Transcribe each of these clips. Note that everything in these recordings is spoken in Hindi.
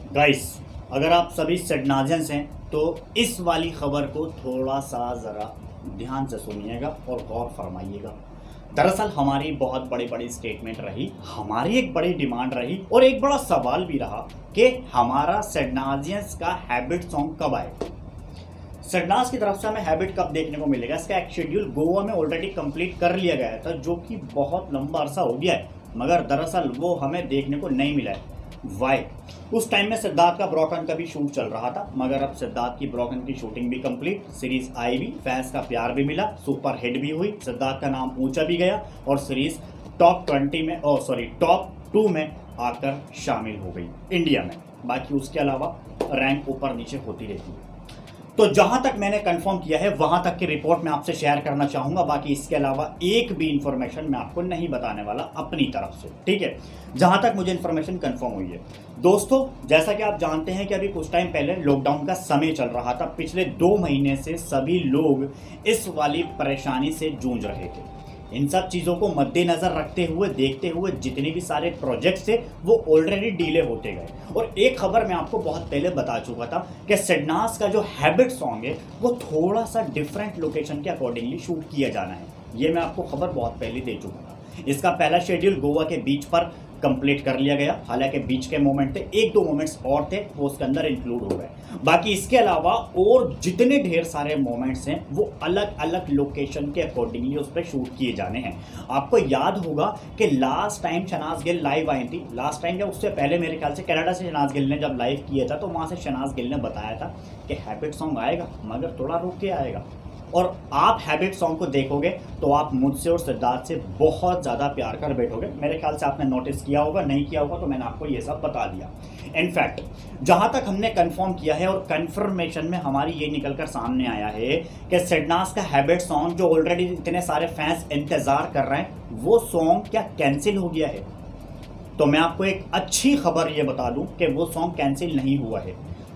गाइस, अगर आप सभी सेडनाजियंस हैं तो इस वाली खबर को थोड़ा सा ज़रा ध्यान से सुनिएगा और गौर फरमाइएगा। दरअसल हमारी बहुत बड़ी बड़ी स्टेटमेंट रही, हमारी एक बड़ी डिमांड रही और एक बड़ा सवाल भी रहा कि हमारा सेडनाजियंस का हैबिट सॉन्ग कब आए। सेडनाज की तरफ से हमें हैबिट कब देखने को मिलेगा, इसका एक शेड्यूल गोवा में ऑलरेडी कंप्लीट कर लिया गया था, जो कि बहुत लंबा अरसा हो गया है, मगर दरअसल वो हमें देखने को नहीं मिला है। वाई? उस टाइम में सिद्धार्थ का ब्रोकन का भी शूट चल रहा था, मगर अब सिद्धार्थ की ब्रोकन की शूटिंग भी कंप्लीट, सीरीज आई भी, फैंस का प्यार भी मिला, सुपर हिट भी हुई, सिद्धार्थ का नाम ऊंचा भी गया और सीरीज टॉप 20 में टॉप 2 में आकर शामिल हो गई इंडिया में। बाकी उसके अलावा रैंक ऊपर नीचे होती रहती है। तो जहां तक मैंने कंफर्म किया है वहां तक की रिपोर्ट मैं आपसे शेयर करना चाहूंगा। बाकी इसके अलावा एक भी इंफॉर्मेशन मैं आपको नहीं बताने वाला अपनी तरफ से, ठीक है, जहां तक मुझे इंफॉर्मेशन कंफर्म हुई है। दोस्तों, जैसा कि आप जानते हैं कि अभी कुछ टाइम पहले लॉकडाउन का समय चल रहा था, पिछले 2 महीने से सभी लोग इस वाली परेशानी से जूझ रहे थे। इन सब चीज़ों को मद्देनजर रखते हुए, देखते हुए जितने भी सारे प्रोजेक्ट्स थे वो ऑलरेडी डिले होते गए। और एक खबर मैं आपको बहुत पहले बता चुका था कि सेडनाज का जो हैबिट सॉन्ग है वो थोड़ा सा डिफरेंट लोकेशन के अकॉर्डिंगली शूट किया जाना है। ये मैं आपको खबर बहुत पहले दे चुका था। इसका पहला शेड्यूल गोवा के बीच पर कंप्लीट कर लिया गया, हालांकि बीच के मोमेंट थे, 1-2 मोमेंट्स और थे वो उसके अंदर इंक्लूड हो गए। बाकी इसके अलावा और जितने ढेर सारे मोमेंट्स हैं वो अलग अलग लोकेशन के अकॉर्डिंगली उस पर शूट किए जाने हैं। आपको याद होगा कि last time Shehnaaz Gill live आई थी, लास्ट टाइम या उससे पहले मेरे ख्याल से कनाडा से शहनाज गिल ने जब लाइव किया था तो वहाँ से शहनाज गिल ने बताया था कि हैबिट सॉन्ग आएगा मगर थोड़ा रुक के आएगा। और आप हैबिट सॉन्ग को देखोगे तो आप मुझसे और सिद्धार्थ से बहुत ज़्यादा प्यार कर बैठोगे। मेरे ख्याल से आपने नोटिस किया होगा, नहीं किया होगा तो मैंने आपको ये सब बता दिया। इनफैक्ट जहाँ तक हमने कंफर्म किया है और कंफर्मेशन में हमारी ये निकल कर सामने आया है कि सेडनाज का हैबिट सॉन्ग जो ऑलरेडी इतने सारे फैंस इंतज़ार कर रहे हैं वो सॉन्ग क्या कैंसिल हो गया है। तो मैं आपको एक अच्छी खबर ये बता दूँ कि वो सॉन्ग कैंसिल नहीं हुआ है,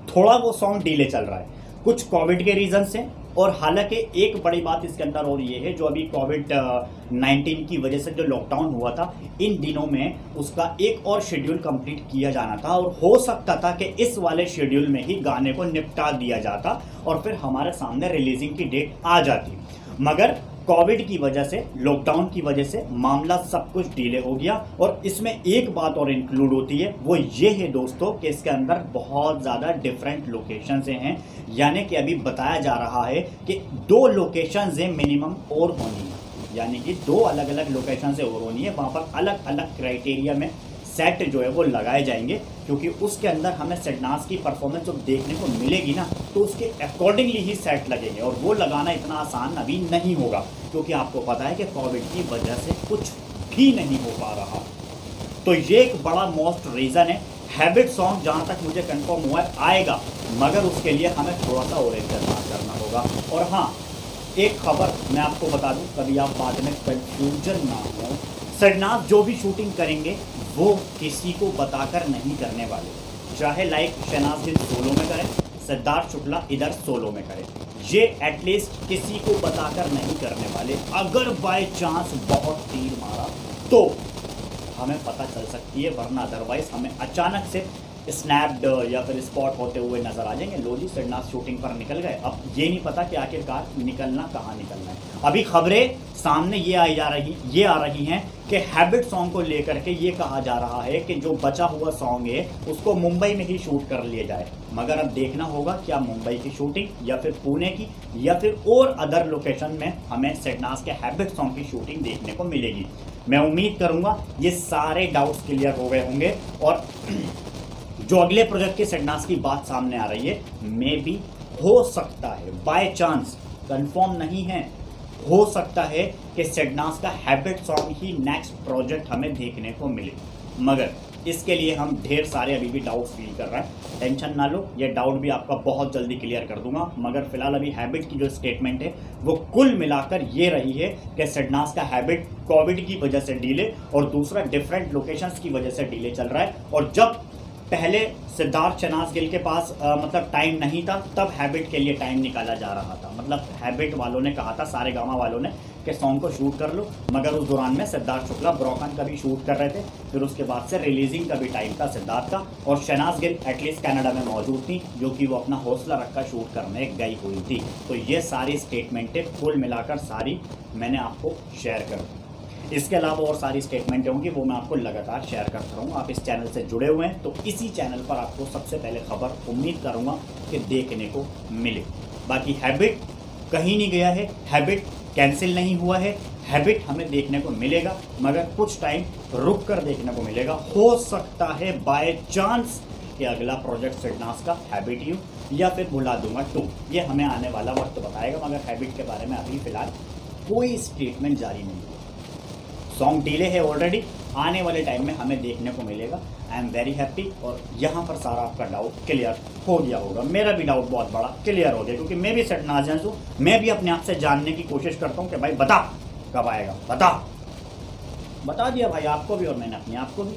थोड़ा वो सॉन्ग डिले चल रहा है, कुछ कोविड के रीज़न से। और हालांकि एक बड़ी बात इसके अंदर और ये है, जो अभी कोविड-19 की वजह से जो लॉकडाउन हुआ था इन दिनों में उसका एक और शेड्यूल कंप्लीट किया जाना था और हो सकता था कि इस वाले शेड्यूल में ही गाने को निपटा दिया जाता और फिर हमारे सामने रिलीजिंग की डेट आ जाती, मगर कोविड की वजह से, लॉकडाउन की वजह से मामला सब कुछ डिले हो गया। और इसमें एक बात और इंक्लूड होती है, वो ये है दोस्तों कि इसके अंदर बहुत ज़्यादा डिफरेंट लोकेशन से हैं, यानी कि अभी बताया जा रहा है कि 2 लोकेशन से मिनिमम और होनी है, यानी कि 2 अलग अलग लोकेशन से और होनी है। वहाँ पर अलग अलग क्राइटेरिया में सेट जो है वो लगाए जाएंगे, क्योंकि उसके अंदर हमें सेडनाज की परफॉर्मेंस जब देखने को मिलेगी ना तो उसके अकॉर्डिंगली ही सेट लगेंगे और वो लगाना इतना आसान अभी नहीं होगा, क्योंकि आपको पता है कि कोविड की वजह से कुछ भी नहीं हो पा रहा। तो ये एक बड़ा मोस्ट रीज़न है। हैबिट सॉन्ग जहाँ तक मुझे कंफर्म हुआ है आएगा, मगर उसके लिए हमें थोड़ा सा और इंतजार करना होगा। और हाँ, एक खबर मैं आपको बता दूँ, कभी आप बाद में कंफ्यूजन ना हो, सेडनाज जो भी शूटिंग करेंगे वो किसी को बताकर नहीं करने वाले, चाहे लाइक शहनाज गिल सोलो में करें, सिद्धार्थ शुक्ला इधर सोलो में करें, ये एटलीस्ट किसी को बताकर नहीं करने वाले। अगर बाय चांस बहुत तीर मारा तो हमें पता चल सकती है, वरना अदरवाइज हमें अचानक से स्नैप्ड या फिर स्पॉट होते हुए नजर आ जाएंगे। लो जी, सेडनाज शूटिंग पर निकल गए, अब ये नहीं पता कि आखिरकार निकलना कहाँ निकलना है। अभी खबरें सामने ये आ रही हैं कि हैबिट सॉन्ग को लेकर के ये कहा जा रहा है कि जो बचा हुआ सॉन्ग है उसको मुंबई में ही शूट कर लिया जाए, मगर अब देखना होगा क्या मुंबई की शूटिंग या फिर पुणे की या फिर और अदर लोकेशन में हमें सेडनाज के हैबिट सॉन्ग की शूटिंग देखने को मिलेगी। मैं उम्मीद करूँगा ये सारे डाउट्स क्लियर हो गए होंगे और जो अगले प्रोजेक्ट के सेडनाज की बात सामने आ रही है, मे भी हो सकता है, बाय चांस, कंफर्म नहीं है, हो सकता है कि सेडनाज का हैबिट सॉन्ग ही नेक्स्ट प्रोजेक्ट हमें देखने को मिले, मगर इसके लिए हम ढेर सारे अभी भी डाउट्स फील कर रहे हैं। टेंशन ना लो, ये डाउट भी आपका बहुत जल्दी क्लियर कर दूंगा, मगर फिलहाल अभी हैबिट की जो स्टेटमेंट है वो कुल मिलाकर ये रही है कि सेडनाज का हैबिट कोविड की वजह से डिले और दूसरा डिफरेंट लोकेशंस की वजह से डिले चल रहा है। और जब पहले सिद्धार्थ शहनाज गिल के पास मतलब टाइम नहीं था, तब हैबिट के लिए टाइम निकाला जा रहा था। मतलब हैबिट वालों ने कहा था, सारे गामा वालों ने, कि सॉन्ग को शूट कर लो, मगर उस दौरान में सिद्धार्थ शुक्ला ब्रोकन का भी शूट कर रहे थे। फिर उसके बाद से रिलीजिंग का भी टाइम था सिद्धार्थ का, और शहनाज गिल एटलीस्ट कनाडा में मौजूद थी, जो कि वो अपना हौसला रखकर शूट करने गई हुई थी। तो ये सारी स्टेटमेंटें कुल मिलाकर सारी मैंने आपको शेयर कर दी। इसके अलावा और सारी स्टेटमेंटें होंगी, वो मैं आपको लगातार शेयर करता रहूँगा। आप इस चैनल से जुड़े हुए हैं तो इसी चैनल पर आपको सबसे पहले खबर उम्मीद करूँगा कि देखने को मिले। बाकी हैबिट कहीं नहीं गया है, हैबिट कैंसिल नहीं हुआ है, हैबिट हमें देखने को मिलेगा, मगर कुछ टाइम रुक कर देखने को मिलेगा। हो सकता है बाय चांस कि अगला प्रोजेक्ट सिडनास का हैबिट यू या फिर भुला दूंगा 2, ये हमें आने वाला वक्त बताएगा। मगर हैबिट के बारे में अभी फिलहाल कोई स्टेटमेंट जारी नहीं हुआ। सॉन्ग डिले है ऑलरेडी, आने वाले टाइम में हमें देखने को मिलेगा। आई एम वेरी हैप्पी, और यहाँ पर सारा आपका डाउट क्लियर हो गया होगा। मेरा भी डाउट बहुत बड़ा क्लियर हो गया, क्योंकि मैं भी सिडनाजियन हूँ। मैं भी अपने आप से जानने की कोशिश करता हूँ कि भाई बता कब आएगा, बता दिया भाई आपको भी और मैंने अपने आप को भी।